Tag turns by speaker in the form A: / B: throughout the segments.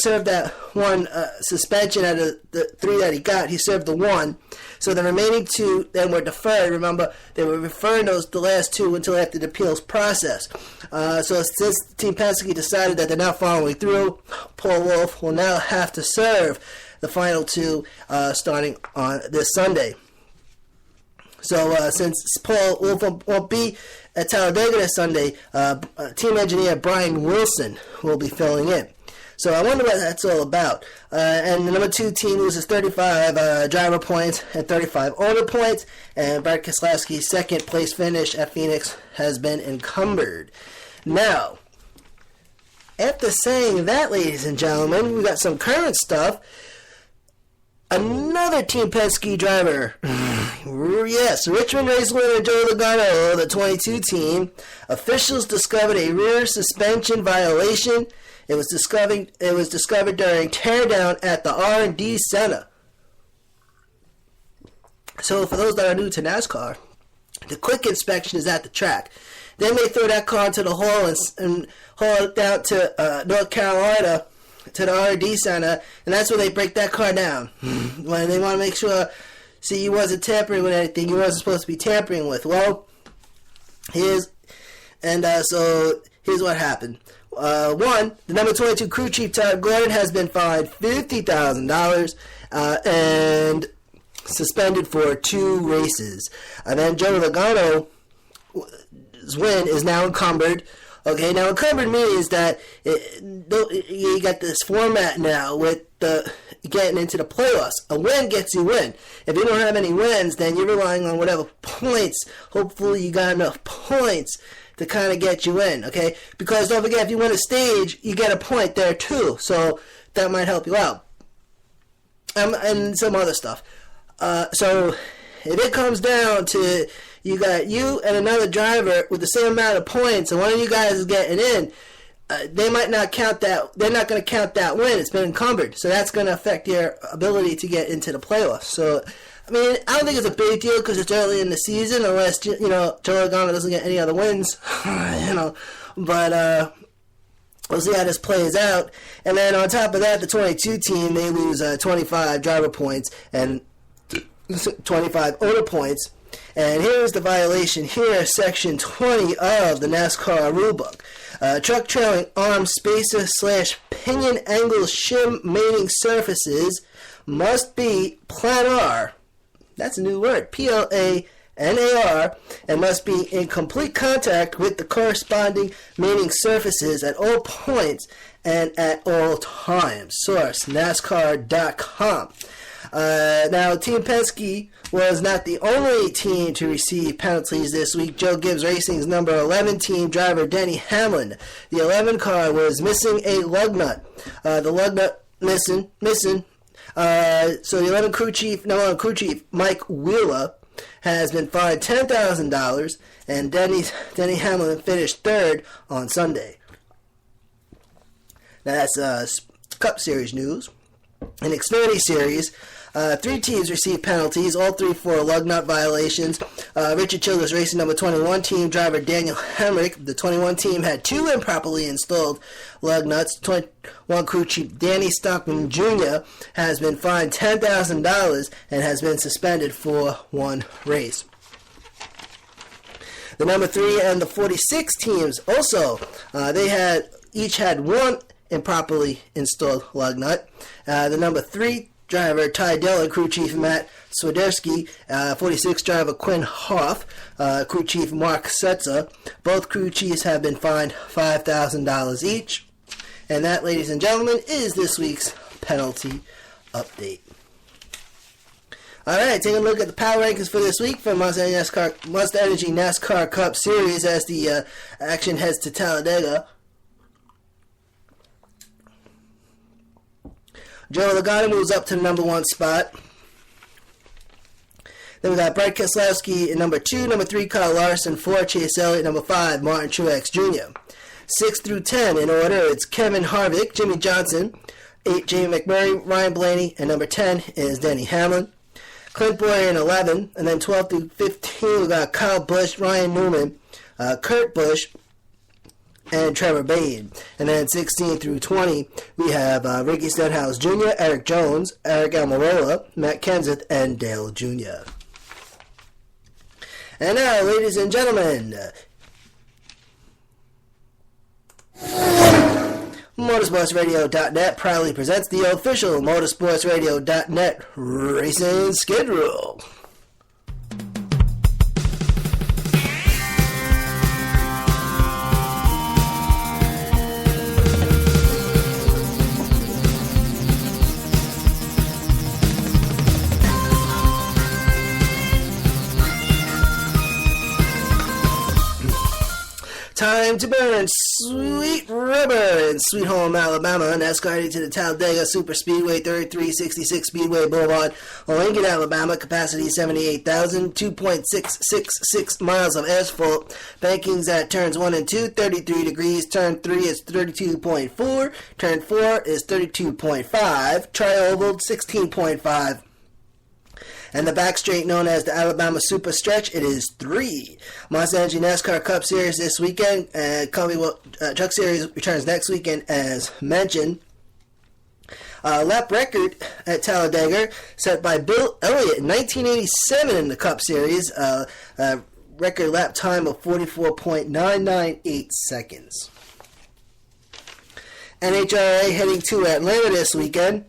A: served that one suspension out of the 3 that he got. He served the 1. So the remaining 2 then were deferred. Remember, they were referring the last 2 until after the appeals process. So since Team Penske decided that they're not following through, Paul Wolfe will now have to serve the final 2 starting on this Sunday. So since Paul Wolfe won't be at Talladega this Sunday, team engineer Brian Wilson will be filling in. So I wonder what that's all about. And the number 2 team loses 35 driver points and 35 owner points. And Brad Keselowski's second place finish at Phoenix has been encumbered. Now, after saying that, ladies and gentlemen, we got some current stuff. Another Team Penske driver, yes, Richmond race winner Joe Logano, the 22 team. Officials discovered a rear suspension violation. It was discovered during teardown at the R&D Center. So for those that are new to NASCAR, the quick inspection is at the track. Then they throw that car into the hall and haul it down to North Carolina, to the R&D Center, and that's where they break that car down. When they want to make sure, see, you wasn't tampering with anything you wasn't supposed to be tampering with. Well, so here's what happened. One, the number 22 crew chief, Todd Gordon, has been fined $50,000 and suspended for 2 races. And then Joe Logano's win is now encumbered. Okay, now encumbered means that you got this format now with getting into the playoffs. A win gets you in. If you don't have any wins, then you're relying on whatever points. Hopefully you got enough points to kind of get you in, okay? Because don't forget, if you win a stage, you get a point there too. So that might help you out. And some other stuff. So if it comes down to you got you and another driver with the same amount of points, and one of you guys is getting in, they might not count that. They're not going to count that win. It's been encumbered, so that's going to affect your ability to get into the playoffs. So, I mean, I don't think it's a big deal because it's early in the season, unless Joe Logano doesn't get any other wins, But we'll see how this plays out. And then on top of that, the 22 team, they lose 25 driver points and 25 owner points. And here's the violation. Here is Section 20 of the NASCAR rulebook. Truck trailing arm spacer / pinion angle shim mating surfaces must be planar. That's a new word. PLANAR, and must be in complete contact with the corresponding mating surfaces at all points and at all times. Source, NASCAR.com. Now, Team Penske was not the only team to receive penalties this week. Joe Gibbs Racing's number 11 team driver, Denny Hamlin. The 11 car was missing a lug nut. The lug nut missing. So the 11 crew chief, Mike Wheeler, has been fined $10,000, and Denny Hamlin finished 3rd on Sunday. Now that's Cup Series news. In Xfinity Series, 3 teams received penalties, all 3 for lug nut violations. Richard Childress Racing number 21 team driver Daniel Hemrick. The 21 team had 2 improperly installed lug nuts. 21 crew chief Danny Stockman Jr. has been fined $10,000 and has been suspended for 1 race. The number 3 and the 46 teams also, they each had 1 improperly installed lug nut. The number 3 driver Ty Dillon, crew chief Matt Swiderski, 46 driver Quinn Hoff, crew chief Mark Setzer. Both crew chiefs have been fined $5,000 each. And that, ladies and gentlemen, is this week's penalty update. Alright, taking a look at the power rankings for this week for Monster Energy NASCAR Cup Series as the action heads to Talladega. Joe Logano moves up to the number 1 spot. Then we got Brad Keselowski at number 2, number 3 Kyle Larson, 4 Chase Elliott, number 5 Martin Truex Jr. 6 through 10 in order, it's Kevin Harvick, Jimmy Johnson, 8 Jamie McMurray, Ryan Blaney, and number 10 is Denny Hamlin. Clint Bowyer in 11, and then 12 through 15 we got Kyle Busch, Ryan Newman, Kurt Busch, and Trevor Bayne. And then 16 through 20, we have Ricky Stenhouse Jr., Eric Jones, Eric Almirola, Matt Kenseth, and Dale Jr. And now, ladies and gentlemen, MotorsportsRadio.net proudly presents the official MotorsportsRadio.net racing schedule. Time to burn Sweet River in Sweet Home, Alabama. NASCAR heading to the Talladega Superspeedway, 3366 Speedway Boulevard, Lincoln, Alabama. Capacity 78,000, 2.666 miles of asphalt. Bankings at turns 1 and 2, 33 degrees. Turn 3 is 32.4. Turn 4 is 32.5. Tri-oval 16.5. And the back straight, known as the Alabama Super Stretch, it is 3. Monster Energy NASCAR Cup Series this weekend. Truck Series returns next weekend, as mentioned. Lap record at Talladega set by Bill Elliott in 1987 in the Cup Series. Record lap time of 44.998 seconds. NHRA heading to Atlanta this weekend.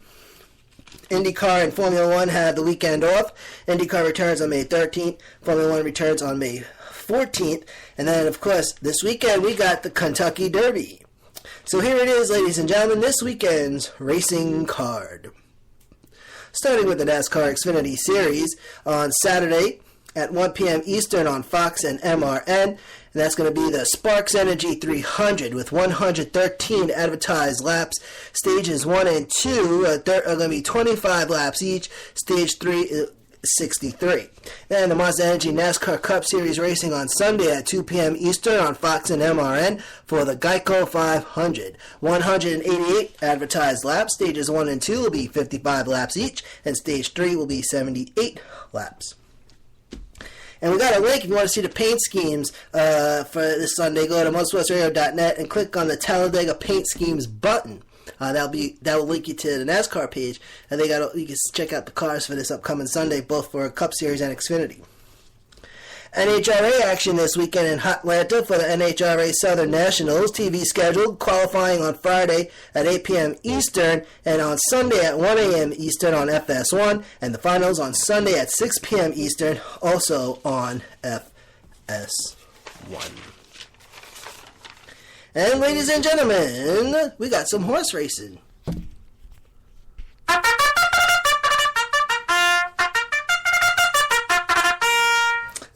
A: IndyCar and Formula One have the weekend off. IndyCar returns on May 13th. Formula One returns on May 14th. And then, of course, this weekend we got the Kentucky Derby. So here it is, ladies and gentlemen, this weekend's racing card. Starting with the NASCAR Xfinity Series on Saturday at 1 p.m. Eastern on Fox and MRN. And that's going to be the Sparks Energy 300 with 113 advertised laps. Stages 1 and 2 are going to be 25 laps each. Stage 3 is 63. Then the Monster Energy NASCAR Cup Series racing on Sunday at 2 p.m. Eastern on Fox and MRN for the Geico 500. 188 advertised laps. Stages 1 and 2 will be 55 laps each. And Stage 3 will be 78 laps. And we got a link if you want to see the paint schemes for this Sunday. Go to motorsportsradio.net and click on the Talladega Paint Schemes button. That will link you to the NASCAR page, and you can check out the cars for this upcoming Sunday, both for Cup Series and Xfinity. NHRA action this weekend in Atlanta for the NHRA Southern Nationals. TV scheduled, qualifying on Friday at 8 p.m. Eastern and on Sunday at 1 a.m. Eastern on FS1, and the finals on Sunday at 6 p.m. Eastern, also on FS1. And ladies and gentlemen, we got some horse racing.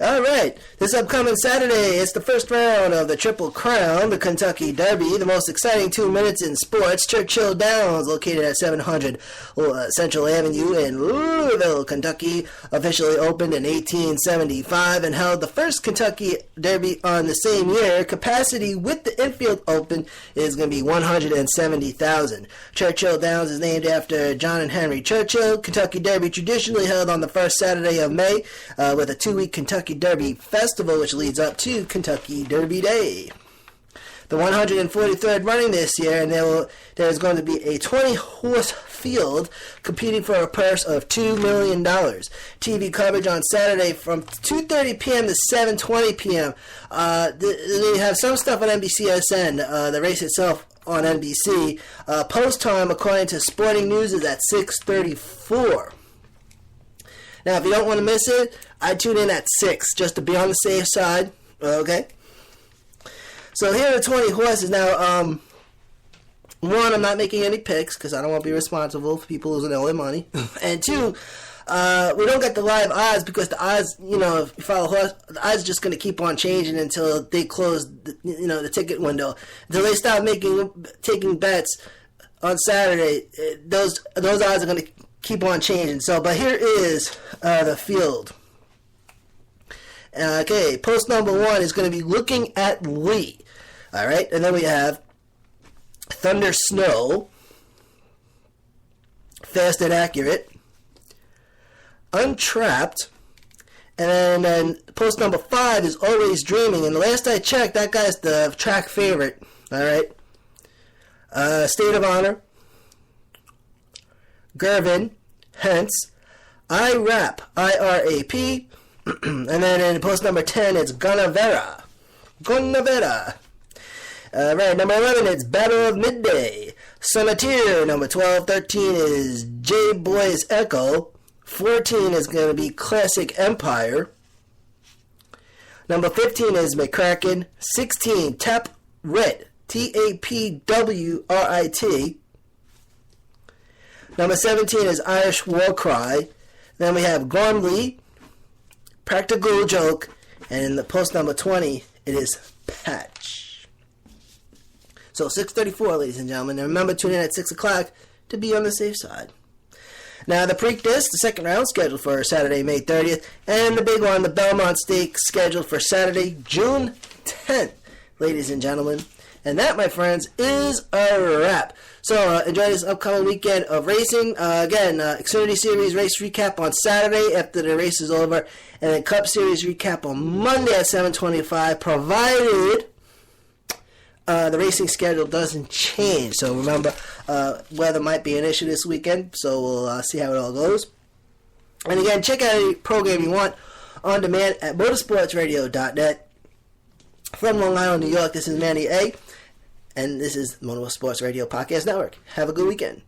A: Alright, this upcoming Saturday, it's the first round of the Triple Crown, the Kentucky Derby, the most exciting 2 minutes in sports. Churchill Downs, located at 700 Central Avenue in Louisville, Kentucky, officially opened in 1875 and held the first Kentucky Derby on the same year. Capacity with the infield open is going to be 170,000. Churchill Downs is named after John and Henry Churchill. Kentucky Derby traditionally held on the first Saturday of May with a 2-week Kentucky Derby Festival, which leads up to Kentucky Derby Day. The 143rd running this year, and there's going to be a 20-horse field competing for a purse of $2 million. TV coverage on Saturday from 2:30 p.m. to 7:20 p.m. They have some stuff on NBCSN, the race itself on NBC. Post time, according to Sporting News, is at 6:34. Now, if you don't want to miss it, I tune in at 6, just to be on the safe side, okay? So here are 20 horses. Now, one, I'm not making any picks, because I don't want to be responsible for people losing all their money. And two, we don't get the live odds, because the odds, if you follow horse, the odds are just going to keep on changing until they close, the ticket window. Until they stop taking bets on Saturday, those odds are going to keep on changing. So, but here is the field. Okay, post number 1 is going to be Looking at Lee. All right, and then we have Thunder Snow, Fast and Accurate, Untrapped, and then post number 5 is Always Dreaming. And the last I checked, that guy's the track favorite All right. State of Honor, Gervin, Hence, IRAP, I-R-A-P, and then in post number 10, it's Gunavera. Right, number 11, it's Battle of Midday. Sonneteer, number 12. 13 is J-Boy's Echo. 14 is going to be Classic Empire. Number 15 is McCracken. 16, Tap Writ. T-A-P-W-R-I-T. Number 17 is Irish War Cry. Then we have Gormley, Practical Joke, and in the post number 20, it is Patch. So 6:34, ladies and gentlemen. And remember, tune in at 6 o'clock to be on the safe side. Now, the Preakness, the second round, scheduled for Saturday, May 30th. And the big one, the Belmont Stakes, scheduled for Saturday, June 10th, ladies and gentlemen. And that, my friends, is a wrap. So enjoy this upcoming weekend of racing. Again, Xfinity Series race recap on Saturday after the race is over. And then Cup Series recap on Monday at 7:25, provided the racing schedule doesn't change. So remember, weather might be an issue this weekend. So we'll see how it all goes. And again, check out any program you want on demand at motorsportsradio.net. From Long Island, New York, this is Manny A. And this is the Motorsports Radio Podcast Network. Have a good weekend.